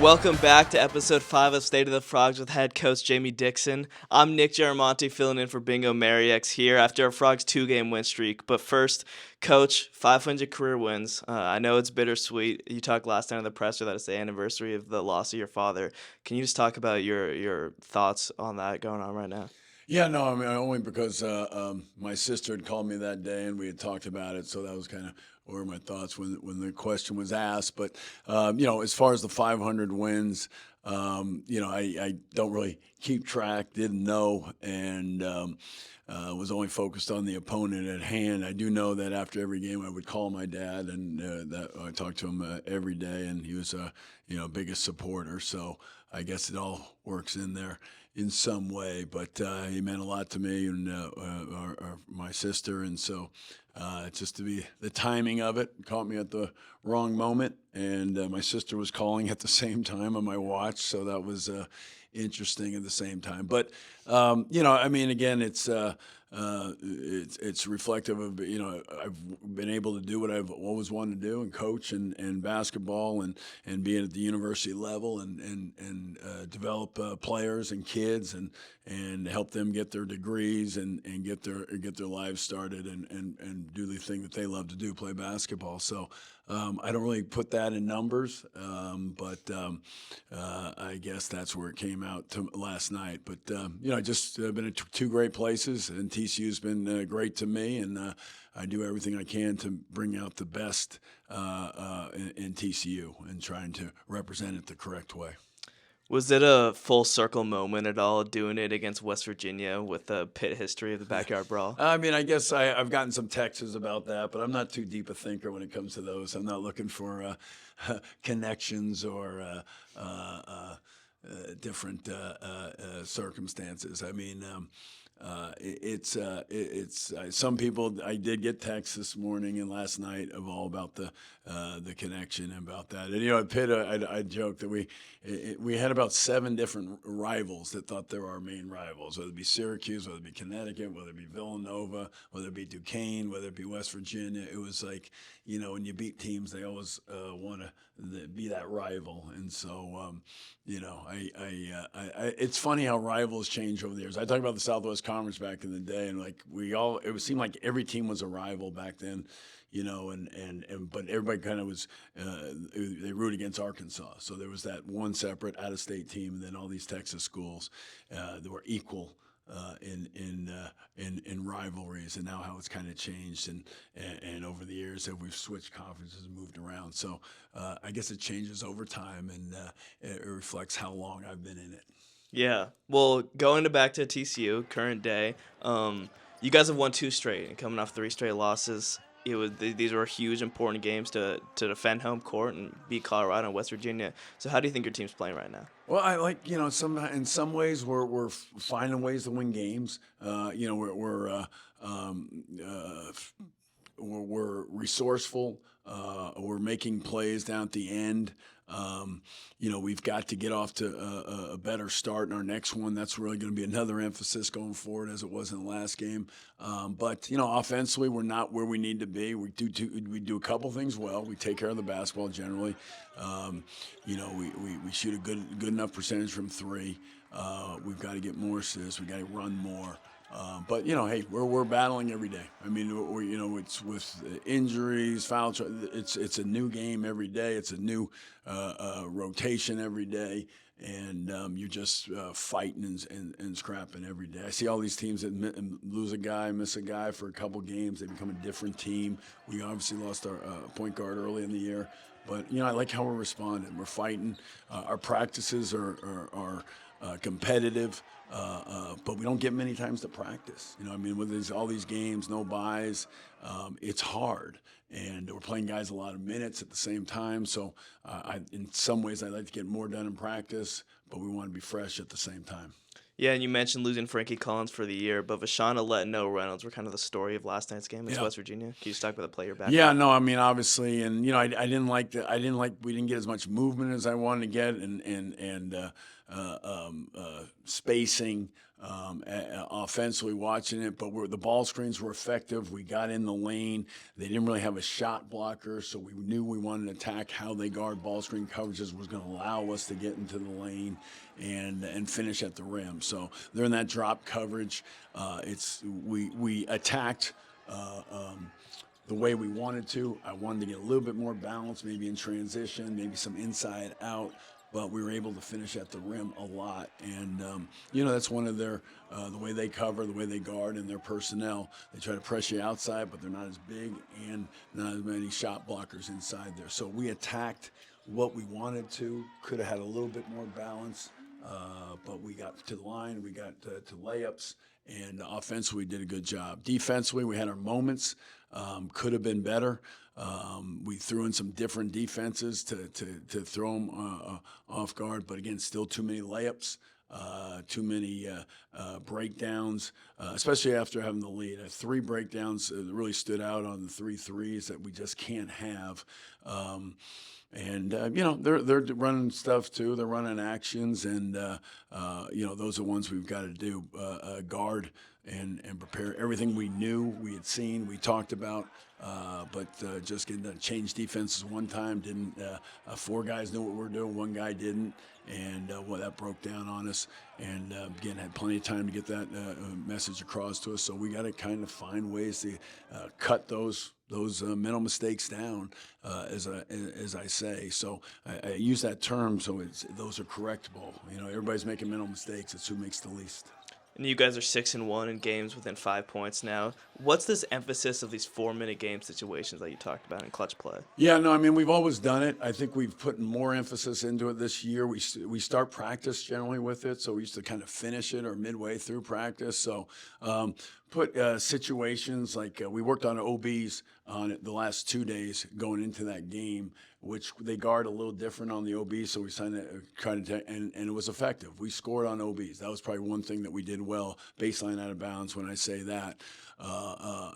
Welcome back to episode 5 of State of the Frogs with head coach Jamie Dixon. I'm Nick Geramonte filling in for Bingo Mariex here after our Frogs 2-game win streak. But first, coach, 500 career wins. I know it's bittersweet. You talked last night on the presser that it's the anniversary of the loss of your father. Can you just talk about your thoughts on that going on right now? Yeah, no, I mean, only because my sister had called me that day and we had talked about it, so that was kind of where my thoughts when the question was asked. But, as far as the 500 wins, I don't really keep track, didn't know, and was only focused on the opponent at hand. I do know that after every game I would call my dad, and that I talked to him every day, and he was, biggest supporter, so I guess it all works in there in some way, but he meant a lot to me and my sister, and so just to be the timing of it caught me at the wrong moment, and my sister was calling at the same time on my watch, so that was interesting at the same time. But again, it's reflective of I've been able to do what I've always wanted to do and coach and basketball and be at the university level and develop players and kids and help them get their degrees and get their lives started and do the thing that they love to do, play basketball. So I don't really put that in numbers, but I guess that's where it came out to last night. But I just been at two great places, and TCU's been great to me, and I do everything I can to bring out the best in TCU and trying to represent it the correct way. Was it a full circle moment at all doing it against West Virginia with the Pitt history of the backyard brawl? I mean, I guess I've gotten some texts about that, but I'm not too deep a thinker when it comes to those. I'm not looking for connections or different circumstances. I mean, it's some people. I did get texts this morning and last night of all about the connection and about that. And at Pitt, I joked that we had about 7 different rivals that thought they were our main rivals, whether it be Syracuse, whether it be Connecticut, whether it be Villanova, whether it be Duquesne, whether it be West Virginia. It was like, when you beat teams, they always want to be that rival. And so, it's funny how rivals change over the years. I talked about the Southwest Conference back in the day, and it seemed like every team was a rival back then. But everybody kind of was they root against Arkansas, so there was that one separate out-of-state team, and then all these Texas schools that were equal in rivalries, and now how it's kind of changed and over the years that we've switched conferences and moved around. So I guess it changes over time, and it reflects how long I've been in it. Yeah. Well, going back to TCU, current day, you guys have won 2 straight and coming off 3 straight losses. These were huge, important games to defend home court and beat Colorado and West Virginia. So how do you think your team's playing right now? Well, I like in some ways we're finding ways to win games. We're resourceful. We're making plays down at the end. We've got to get off to a better start in our next one. That's really going to be another emphasis going forward, as it was in the last game. But offensively, we're not where we need to be. We do a couple things well. We take care of the basketball generally. We shoot a good enough percentage from 3. We've got to get more assists. We've got to run more. But hey, we're battling every day. I mean, it's with injuries, foul. It's a new game every day. It's a new rotation every day, and you're just fighting and scrapping every day. I see all these teams that lose a guy, miss a guy for a couple games. They become a different team. We obviously lost our point guard early in the year, but I like how we're responding. We're fighting. Our practices are competitive. But we don't get many times to practice. With all these games, no buys, it's hard. And we're playing guys a lot of minutes at the same time. So in some ways, I'd like to get more done in practice, but we want to be fresh at the same time. Yeah, and you mentioned losing Frankie Collins for the year, but Vasean Allette and Reynolds were kind of the story of last night's game against West Virginia. Can you just talk about the player back? Yeah, no, obviously, and I didn't like we didn't get as much movement as I wanted to get, and spacing. offensively watching it, but the ball screens were effective. We got in the lane. They didn't really have a shot blocker, so we knew we wanted to attack how they guard ball screen coverages was going to allow us to get into the lane and finish at the rim. So they're in that drop coverage. We attacked the way we wanted to. I wanted to get a little bit more balance, maybe in transition, maybe some inside out, but we were able to finish at the rim a lot. And, that's one of their, the way they cover, the way they guard, and their personnel. They try to press you outside, but they're not as big and not as many shot blockers inside there. So we attacked what we wanted to, could have had a little bit more balance, but we got to the line, we got to layups, and offensively we did a good job. Defensively, we had our moments, could have been better. We threw in some different defenses to throw them off guard, but again, still too many layups, too many breakdowns, especially after having the lead. 3 breakdowns really stood out on the 3 threes that we just can't have. They're running stuff too. They're running actions, and those are ones we've got to do. Guard and prepare everything we knew, we had seen, we talked about, but just getting to change defenses one time didn't. 4 guys knew what we were doing, 1 guy didn't, and that broke down on us. And again, had plenty of time to get that message across to us. So we got to kind of find ways to cut those mental mistakes down, as I say. So I use that term, so those are correctable. Everybody's making mental mistakes. It's who makes the least. And you guys are 6-1 in games within 5 points now. What's this emphasis of these 4-minute game situations that you talked about in clutch play? Yeah, no, I mean, we've always done it. I think we've put more emphasis into it this year. We start practice generally with it, so we used to kind of finish it or midway through practice. So put situations like we worked on OBs on it the last 2 days going into that game, which they guard a little different on the OB, so we tried to, and it was effective. We scored on OBs. That was probably one thing that we did well, baseline out of bounds when I say that.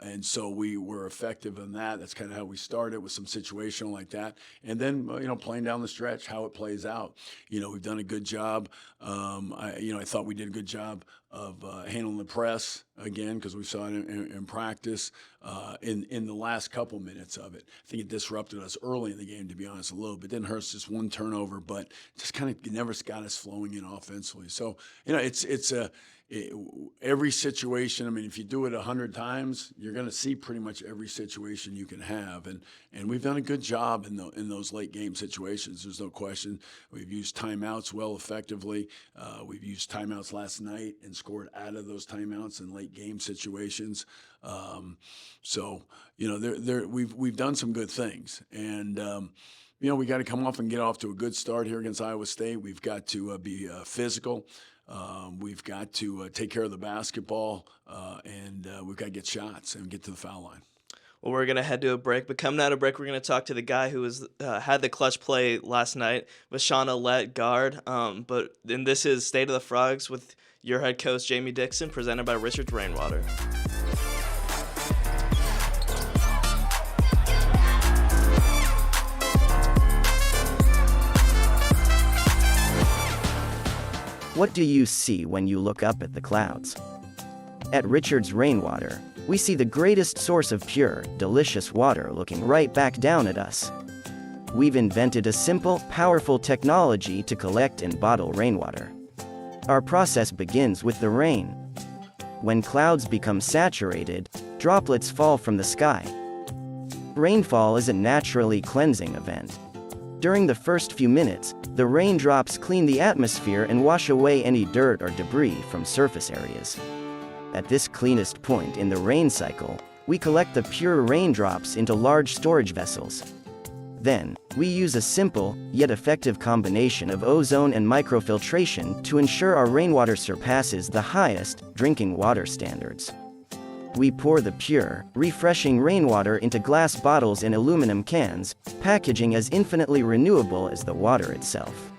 And so we were effective in that. That's kind of how we started, with some situational like that. And then, playing down the stretch, how it plays out. We've done a good job. I thought we did a good job of handling the press again, because we saw it in practice in the last couple minutes of it. I think it disrupted us early in the game, to be honest, a little bit. Didn't hurt us, just 1 turnover, but just kind of never got us flowing in offensively. So, every situation. I mean, if you do it 100 times, you're going to see pretty much every situation you can have, and we've done a good job in those late game situations. There's no question. We've used timeouts well, effectively. We've used timeouts last night and scored out of those timeouts in late game situations. We've done some good things, and we got to come off and get off to a good start here against Iowa State. We've got to be physical. We've got to take care of the basketball, and we've got to get shots and get to the foul line. Well, we're going to head to a break, but coming out of break, we're going to talk to the guy who had the clutch play last night, Vasean Allette, guard. And this is State of the Frogs with your head coach, Jamie Dixon, presented by Richard's Rainwater. What do you see when you look up at the clouds? At Richard's Rainwater, we see the greatest source of pure, delicious water looking right back down at us. We've invented a simple, powerful technology to collect and bottle rainwater. Our process begins with the rain. When clouds become saturated, droplets fall from the sky. Rainfall is a naturally cleansing event. During the first few minutes, the raindrops clean the atmosphere and wash away any dirt or debris from surface areas. At this cleanest point in the rain cycle, we collect the pure raindrops into large storage vessels. Then, we use a simple, yet effective combination of ozone and microfiltration to ensure our rainwater surpasses the highest drinking water standards. We pour the pure, refreshing rainwater into glass bottles and aluminum cans, packaging as infinitely renewable as the water itself.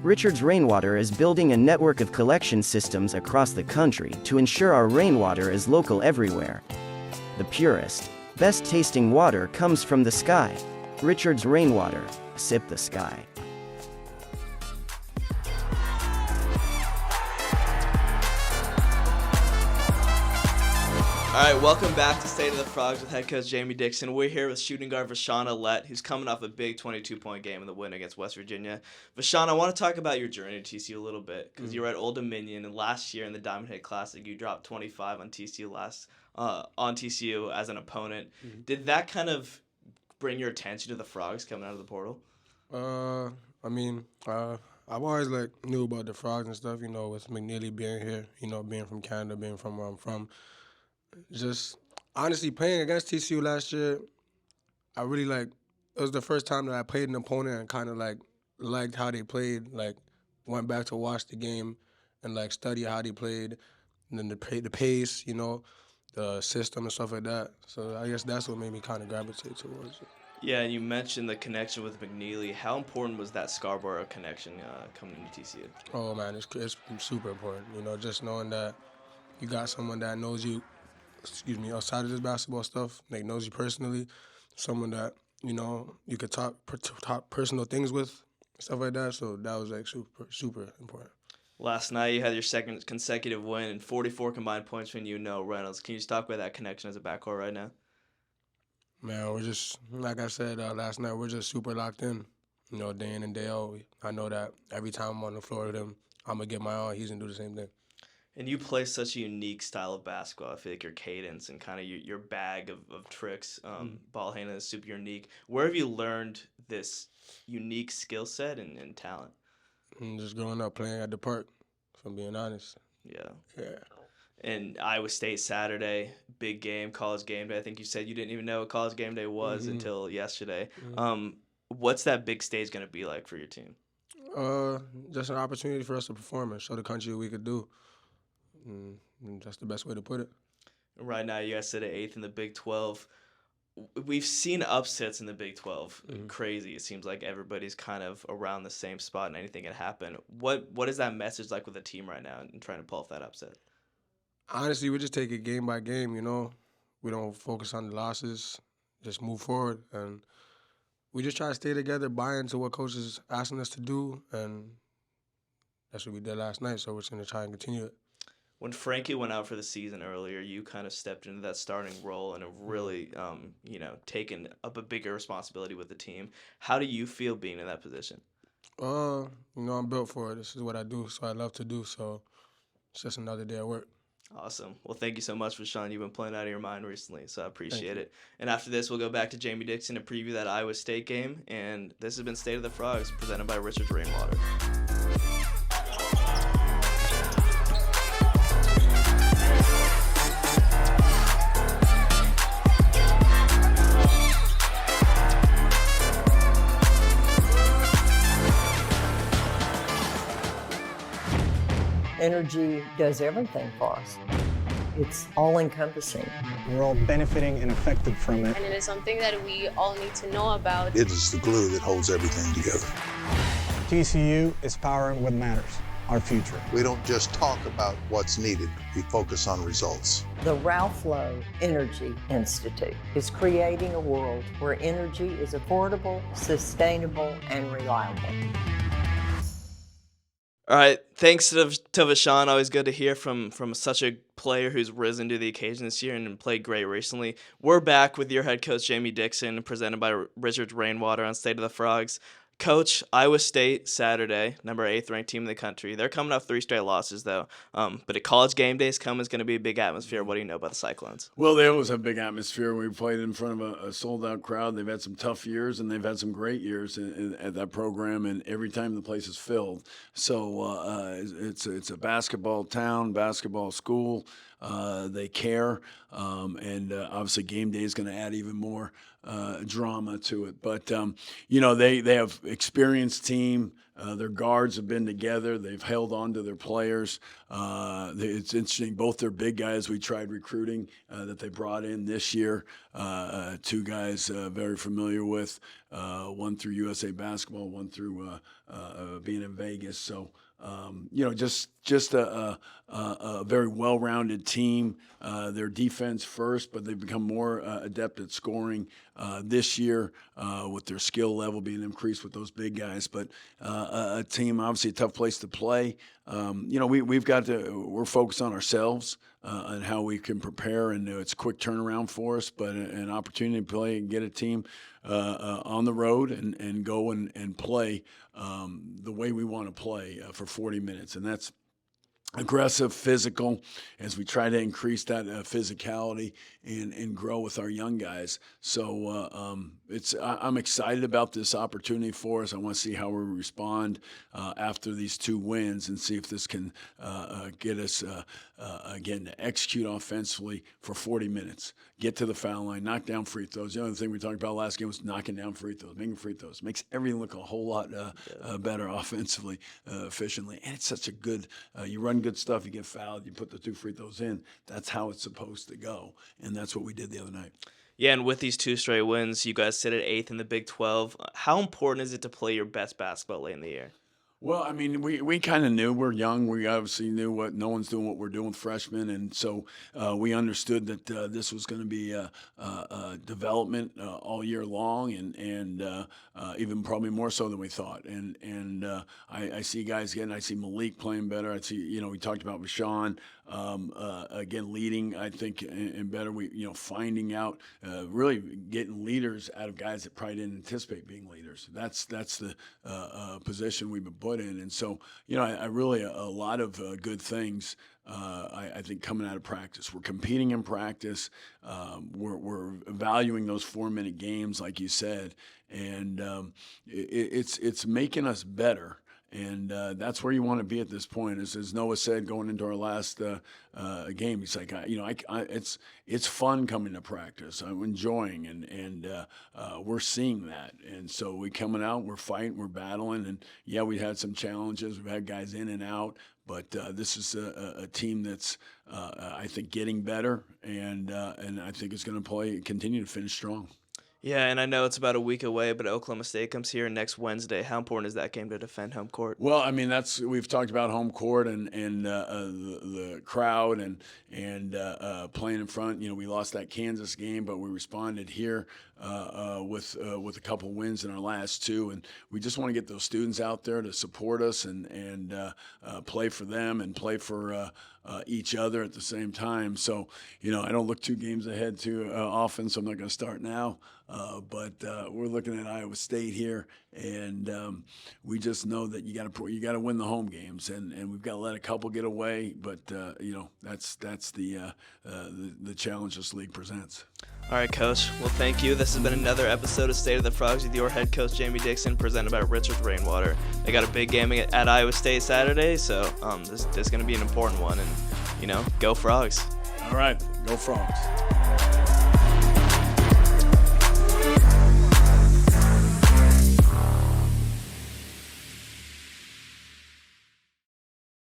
Richard's Rainwater is building a network of collection systems across the country to ensure our rainwater is local everywhere. The purest, best-tasting water comes from the sky. Richard's Rainwater, sip the sky. All right, welcome back to State of the Frogs with head coach Jamie Dixon. We're here with shooting guard Vasean Allette, who's coming off a big 22-point game in the win against West Virginia. Vasean, I want to talk about your journey to TCU a little bit because you were at Old Dominion, and last year in the Diamond Head Classic, you dropped 25 on TCU as an opponent. Did that kind of bring your attention to the Frogs coming out of the portal? I've always knew about the Frogs and stuff. With McNeely being here, being from Canada, being from where I'm from. Just honestly playing against TCU last year, I really it was the first time that I played an opponent and kind of liked how they played, went back to watch the game and study how they played, and then the pace, the system and stuff like that. So I guess that's what made me kind of gravitate towards it. Yeah, and you mentioned the connection with McNeely. How important was that Scarborough connection coming into TCU? Oh man, it's super important. Just knowing that you got someone that knows you, outside of this basketball stuff, knows you personally, someone that, you could talk personal things with, stuff like that. So that was super important. Last night you had your second consecutive win and 44 combined points between you and Reynolds. Can you just talk about that connection as a backcourt right now? Man, we're just, like I said last night, we're just super locked in, day in and day out. I know that every time I'm on the floor with him, I'm going to get my all. He's going to do the same thing. And you play such a unique style of basketball. I feel like your cadence and kind of your bag of tricks, ball handling is super unique. Where have you learned this unique skill set and talent? Just growing up playing at the park, if I'm being honest. Yeah. Yeah. And Iowa State Saturday, big game, college game day. I think you said you didn't even know what college game day was until yesterday. What's that big stage going to be like for your team? Just an opportunity for us to perform and show the country what we could do. And that's the best way to put it. Right now, you guys sit at 8th in the Big 12. We've seen upsets in the Big 12. Crazy. It seems like everybody's kind of around the same spot and anything can happen. What is that message like with the team right now and trying to pull off that upset? Honestly, we just take it game by game, We don't focus on the losses, just move forward. And we just try to stay together, buy into what coach is asking us to do, and that's what we did last night, so we're just going to try and continue it. When Frankie went out for the season earlier, you kind of stepped into that starting role and have really, taken up a bigger responsibility with the team. How do you feel being in that position? I'm built for it. This is what I do, so I love to do, so it's just another day at work. Awesome. Well, thank you so much, Vasean. You've been playing out of your mind recently, so I appreciate it. And after this, we'll go back to Jamie Dixon to preview that Iowa State game. And this has been State of the Frogs, presented by Richard's Rainwater. Energy does everything for us. It's all-encompassing. We're all benefiting and affected from it. And it is something that we all need to know about. It is the glue that holds everything together. TCU is powering what matters, our future. We don't just talk about what's needed, we focus on results. The Ralph Lowe Energy Institute is creating a world where energy is affordable, sustainable, and reliable. All right, thanks to Vasean. Always good to hear from such a player who's risen to the occasion this year and played great recently. We're back with your head coach, Jamie Dixon, presented by Richard's Rainwater on State of the Frogs. Coach, Iowa State Saturday, number 8th ranked team in the country. They're coming off 3 straight losses, though. But at college game days coming, it's going to be a big atmosphere. What do you know about the Cyclones? Well, they always have big atmosphere. We played in front of a sold-out crowd. They've had some tough years, and they've had some great years at that program, and every time the place is filled. So it's a basketball town, basketball school. They care, and obviously game day is going to add even more drama to it. But, they have experienced team. Their guards have been together. They've held on to their players. It's interesting. Both their big guys we tried recruiting that they brought in this year. 2 guys very familiar with. One through USA Basketball, one through being in Vegas. So, just a very well-rounded team. Their defense first, but they've become more adept at scoring this year with their skill level being increased with those big guys. But a team, obviously a tough place to play. We're focused on ourselves. and how we can prepare. And it's a quick turnaround for us, but an opportunity to play and get a team on the road and go and play the way we want to play for 40 minutes. And that's aggressive, physical, as we try to increase that physicality and grow with our young guys. So I'm excited about this opportunity for us. I want to see how we respond after these 2 wins and see if this can get us, again, to execute offensively for 40 minutes, get to the foul line, knock down free throws. The other thing we talked about last game was knocking down free throws, making free throws. Makes everything look a whole lot better offensively, efficiently. And it's such a good, you run good stuff, you get fouled, you put the 2 free throws in. That's how it's supposed to go. And that's what we did the other night. Yeah, and with these 2 straight wins, you guys sit at 8th in the Big 12. How important is it to play your best basketball late in the year? Well, I mean, we kind of knew. We're young. We obviously knew what no one's doing what we're doing with freshmen, and so we understood that this was going to be a development all year long, and even probably more so than we thought. And I see guys again. I see Malik playing better. I see, we talked about Vasean again leading. I think and better. We finding out really getting leaders out of guys that probably didn't anticipate being leaders. That's the position we've been put in, and so I really a lot of good things. I think coming out of practice, we're competing in practice. We're valuing those 4-minute games, like you said, and it's making us better. And that's where you want to be at this point. As Noah said, going into our last game, he's like, it's fun coming to practice. I'm enjoying, and we're seeing that. And so we're coming out, we're fighting, we're battling, and yeah, we had some challenges. We've had guys in and out, but this is a team that's I think getting better, and I think it's going to continue to finish strong. Yeah, and I know it's about a week away, but Oklahoma State comes here next Wednesday. How important is that game to defend home court? Well, I mean, we've talked about home court and the crowd and playing in front. We lost that Kansas game, but we responded here with a couple wins in our last 2, and we just want to get those students out there to support us and play for them and play for each other at the same time. So, I don't look 2 games ahead too often, so I'm not going to start now. But we're looking at Iowa State here, and we just know that you got to win the home games, and we've got to let a couple get away. But that's the challenge this league presents. All right, Coach. Well, thank you. This has been another episode of State of the Frogs with your head coach, Jamie Dixon, presented by Richards Rainwater. They got a big game at Iowa State Saturday, so this is going to be an important one. And, go Frogs. All right, go Frogs.